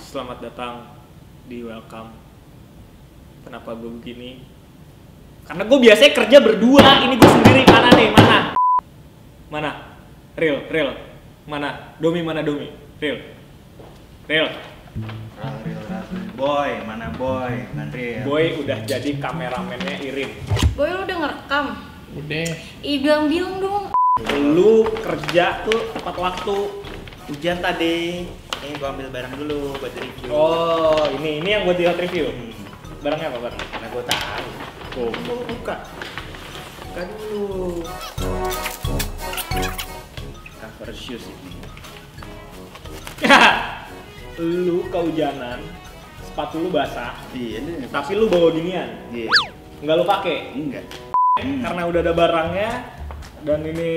Selamat datang di Welcome. Kenapa gue begini? Karena gue biasanya kerja berdua. Ini gue sendiri. Mana nih? Mana? Real. Mana? Domi. Real. Boy, mana Boy? Bukan Real. Boy udah jadi kameramennya Irin. Boy, lu udah ngerekam? Udah. Bilang dong. Lu kerja tuh tepat waktu. Hujan tadi. Ini gua ambil barang dulu buat review. Oh, ini yang buat di hot review. Barangnya apa, Bang? Karena gua tahu. Oh. Gua buka dulu. Cover shoes ini. Lu kehujanan, sepatu lu basah, Iya, ini. tapi lu bawa ginian. Iya. Nggak lu pakai. Enggak. Karena udah ada barangnya dan ini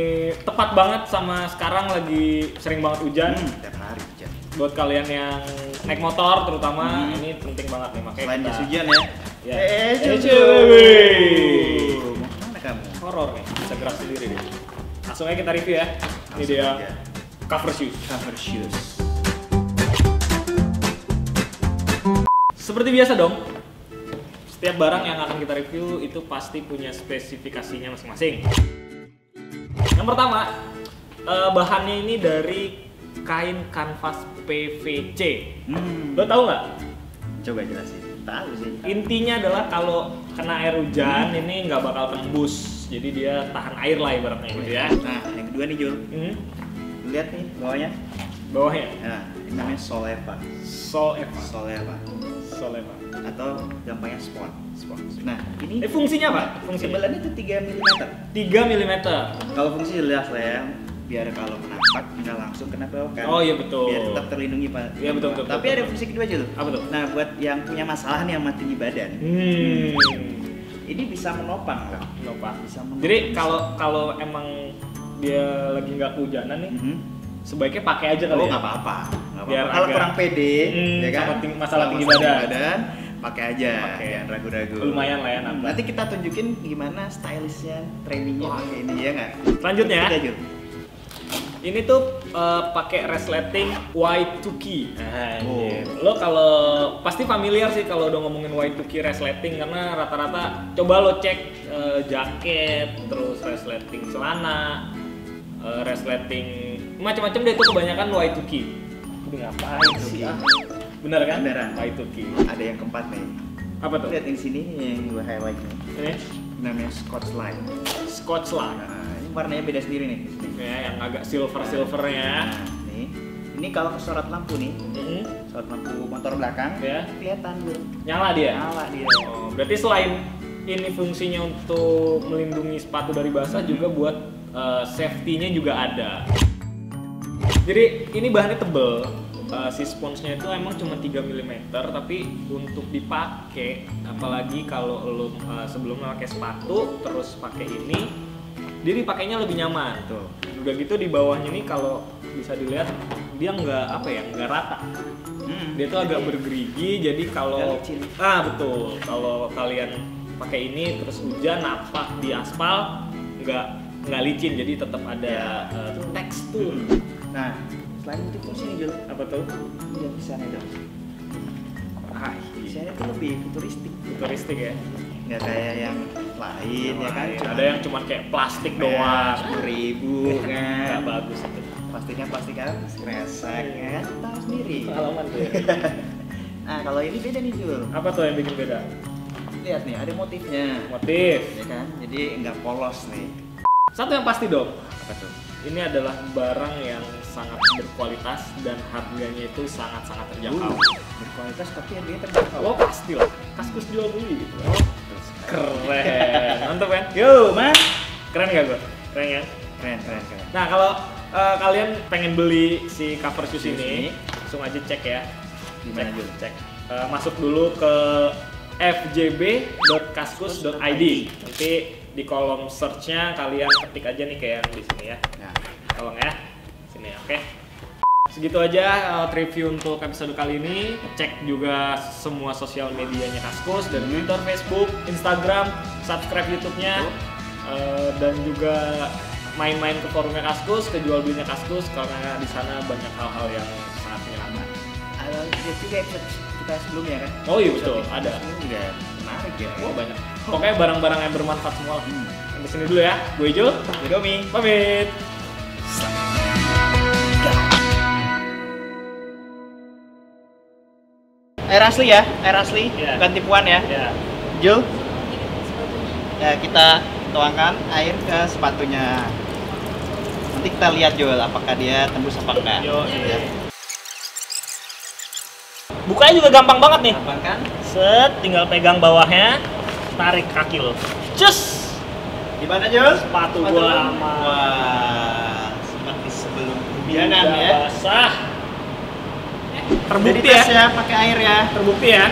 tepat banget sama sekarang lagi sering banget hujan. Tiap hari hujan. Buat kalian yang naik motor terutama ini penting banget nih, makanya Selain kita jas hujan ya. Ya. Cewek. Mau kemana kamu? horor nih, bisa gerak sendiri deh. Langsung aja kita review ya. Ini dia cover shoes. Cover shoes. Seperti biasa dong, setiap barang yang akan kita review itu pasti punya spesifikasinya masing-masing. Yang pertama, bahannya ini dari kain kanvas PVC. Lo tau nggak? Coba jelasin. Tahu sih. Intinya adalah kalau kena air hujan ini nggak bakal tembus, jadi dia tahan air lah ibaratnya gitu ya. Nah, yang kedua nih Jul. Lihat nih bawahnya. Bawahnya Nah, ini namanya Soleva. Soleva. Atau gampangnya spon. Nah, ini Fungsinya apa? Fungsi kebetulan itu 3 mm. 3 mm. Kalau fungsi jelas lah ya. Biar kalau menapak nggak langsung kena belokan. Oh iya betul. Biar tetap terlindungi Pak. Iya betul. Tapi ada fungsi kedua Jul. Apa tuh? Nah, buat yang punya masalah nih sama tinggi badan. Ini bisa menopang kan? Bisa menopang. Jadi kalau emang dia lagi nggak kehujanan nih, sebaiknya pakai aja kali Oh, ya. nggak apa-apa. Biar Kalau agak- kurang pede, ya kan? sama masalah tinggi badan. Pakai aja, Pakai. jangan ragu-ragu. Lumayan lah ya nambah. Nanti kita tunjukin gimana stylishnya, trainingnya pakai ini ya nggak? Selanjutnya, Kita, Jul. ini tuh pakai resleting Y2K. Oh. Lo kalau pasti familiar sih kalau udah ngomongin Y2K resleting, karena rata-rata coba lo cek jaket, terus resleting celana, resleting macam-macam deh itu kebanyakan Y2K. Ini ngapain sih? Bener kan? Beneran. Y2K. Ada yang keempat nih. Apa tuh? Lihat yang sini yang gue highlight nih. Ini Namanya Scotch Line. Scotch lah. Nah, ini warnanya beda sendiri nih. Ya, yang agak silvernya. Nah, nih. Ini kalau kesorot lampu nih, sorot lampu motor belakang, Ya. kelihatan Jul. Nyala dia. Nyala dia. Oh, berarti selain ini fungsinya untuk melindungi sepatu dari basah, juga buat safety-nya juga ada. Jadi ini bahannya tebel. Si sponsnya itu emang cuma 3 mm, tapi untuk dipakai, apalagi kalau lo sebelum pakai sepatu terus pakai ini, dia dipakainya lebih nyaman. Tuh. Udah gitu di bawahnya nih kalau bisa dilihat dia nggak rata. Dia tuh agak bergerigi, jadi kalau Agak licin. betul, kalau kalian pakai ini terus hujan napak di aspal nggak licin, jadi tetap ada tekstur. Nah, selain itu fungsinya Jul, Apa tuh? yang desainnya dong. Desainnya tuh lebih Futuristik ya. nggak kayak yang lain ya kan. Lain. Ada yang cuma kayak plastik doang. 10.000 Nggak kan. bagus itu. Plastik habis kresek ya kan. Tahu sendiri. Pengalaman tuh. Ya. Nah, kalau ini beda nih Jul. Apa tuh yang bikin beda? Lihat nih, ada motifnya. Motif. Ya kan? Jadi nggak polos nih. Satu yang pasti dong. Apa tuh? Ini adalah barang yang sangat berkualitas dan harganya itu sangat-sangat terjangkau. Berkualitas tapi harganya terjangkau. Oh pasti lah, Kaskus jual beli gitu. Oh, Keren, mantap kan? Yo mas, keren gak gue? Keren kan? keren. Nah kalau kalian pengen beli si cover shoes Shoes ini, ini. langsung aja cek ya. Gimana Jul? Cek. Masuk dulu ke fjb.kaskus.id. Nanti di kolom search-nya kalian ketik aja nih kayak yang di sini ya. Nah, Tolong ya, sini oke. Segitu aja review untuk episode kali ini. Cek juga semua sosial medianya Kaskus dan Twitter, Facebook, Instagram, subscribe YouTube-nya, dan juga main-main ke forumnya Kaskus, ke jual belinya Kaskus, karena di sana banyak hal-hal yang sangat menyenangkan. Jul, lihat juga episode kita sebelumnya kan. Oh iya betul, ada. Ini juga menarik ya. Oh banyak. Pokoknya barang-barang yang bermanfaat semua lah. Sampai sini dulu ya. Gue Ijo, Gue Domi. pamit. Air asli ya, air asli, Iya. bukan tipuan ya. Ya. Jul, ya kita tuangkan air ke sepatunya. Nanti kita lihat Jul, apakah dia tembus apa enggak. Yo, Ya. Bukanya juga gampang banget nih. Gampang kan? Set, tinggal pegang bawahnya, tarik kaki lo. Cus. Gimana Jul? Sepatu gua aman. Wah, seperti sebelum kehujanan ya. Basah. Jadi Terbukti tes ya. ya, pakai air ya. Terbukti ya.